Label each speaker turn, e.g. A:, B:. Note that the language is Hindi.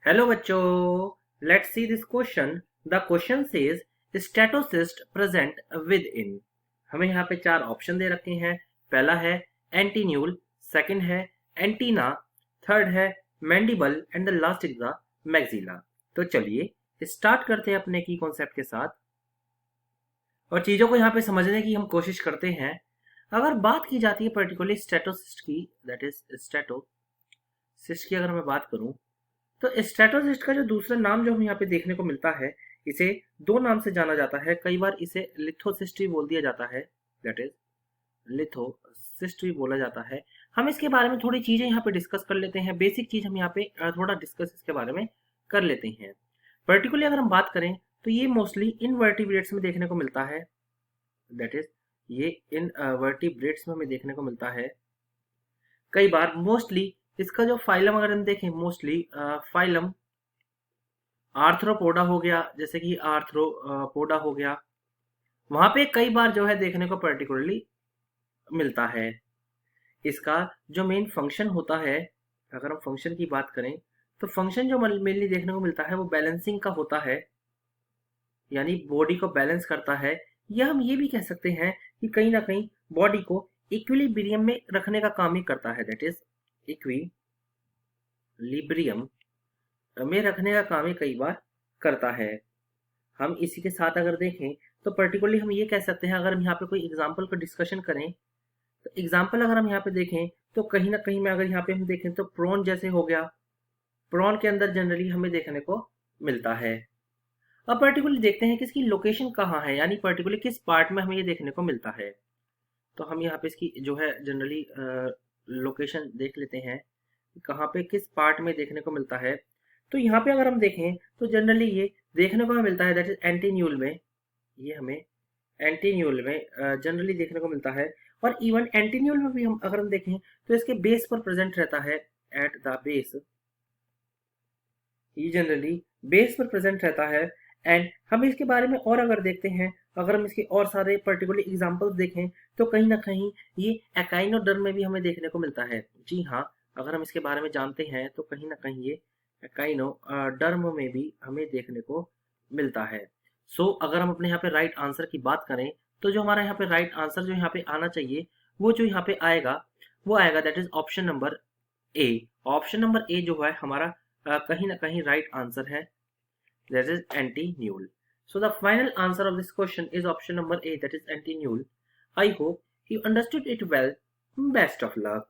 A: हेलो बच्चों, let's see this question. The question says statocyst present with in. हमें यहाँ पे चार ऑप्शन दे रखे हैं। पहला है एंटीन्यूल, सेकंड है एंटीना, थर्ड है mandible and the last is the maxilla. तो चलिए स्टार्ट करते हैं अपने की कॉन्सेप्ट के साथ और चीज़ों को यहाँ पे समझने की हम कोशिश करते हैं। अगर बात की जाती है पर्टिकुलरली स्टेटोसिस्ट की, दैट इज स्टेटोसिस्ट की अगर मैं बात करूँ तो स्ट्रेटोसिस्ट का जो दूसरा नाम जो हमें यहाँ पे देखने को मिलता है, इसे दो नाम से जाना जाता है। कई बार इसे लिथोसिस्ट भी बोल दिया जाता है, दैट इज लिथोसिस्ट भी बोला जाता है। हम इसके बारे में थोड़ी चीजें यहाँ पे डिस्कस कर लेते हैं। बेसिक चीज हम यहाँ पे थोड़ा डिस्कस इसके बारे में कर लेते हैं। पर्टिकुलरली अगर हम बात करें तो ये मोस्टली इनवर्टिब्रेट्स में देखने को मिलता है, दैट इज ये इन वर्टिब्रेट्स में हमें देखने को मिलता है। कई बार मोस्टली इसका जो फाइलम अगर हम देखें, मोस्टली फाइलम आर्थ्रोपोडा हो गया, जैसे कि आर्थ्रोपोडा हो गया, वहां पे कई बार जो है देखने को पर्टिकुलरली मिलता है। इसका जो मेन फंक्शन होता है, अगर हम फंक्शन की बात करें तो फंक्शन जो मेनली देखने को मिलता है वो बैलेंसिंग का होता है, यानी बॉडी को बैलेंस करता है। या हम ये भी कह सकते हैं कि कहीं ना कहीं बॉडी को इक्विलिब्रियम में रखने का काम ही करता है, दैट इज इक्विलिब्रियम में रखने का काम ही कई बार करता है। हम इसी के साथ अगर देखें तो पर्टिकुलरली हम ये कह सकते हैं, अगर हम यहाँ पे कोई एग्जाम्पल का डिस्कशन करें तो एग्जाम्पल अगर हम यहाँ पे देखें तो कहीं ना कहीं में अगर यहाँ पे हम देखें तो प्रॉन जैसे हो गया, प्रॉन के अंदर जनरली हमें देखने को मिलता है। अब पर्टिकुलरली देखते हैं कि इसकी लोकेशन कहाँ है, यानी पर्टिकुलरली किस पार्ट में हमें ये देखने को मिलता है। तो हम यहाँ पे इसकी जो है जनरली लोकेशन देख लेते हैं, कहाँ पे किस पार्ट में देखने को मिलता है। तो यहाँ पे अगर हम देखें तो जनरली ये देखने को हमें मिलता है, दैट इज एंटीन्यूल में। ये हमें एंटीन्यूल में जनरली देखने को मिलता है। और इवन एंटीन्यूल में भी हम अगर हम देखें तो इसके बेस पर प्रेजेंट रहता है, एट द बेस। ये जनरली बेस पर प्रेजेंट रहता है। एंड हम इसके बारे में और अगर देखते हैं, अगर हम इसके और सारे पर्टिकुलर एग्जांपल्स देखें तो कहीं ना कहीं ये एकाइनोडर्म में भी हमें देखने को मिलता है। जी हाँ, अगर हम इसके बारे में जानते हैं तो कहीं ना कहीं ये एकाइनोडर्म में भी हमें देखने को मिलता है। सो अगर हम अपने यहाँ पे राइट आंसर की बात करें तो जो हमारा यहाँ पे राइट आंसर जो यहाँ पे आना चाहिए वो जो यहाँ पे आएगा वो आएगा, that is option number A. Option number A जो है हमारा कहीं ना कहीं राइट आंसर है, that is anti-null. So the final answer of this question is option number A, that is anti-null. I hope you understood it well. Best of luck.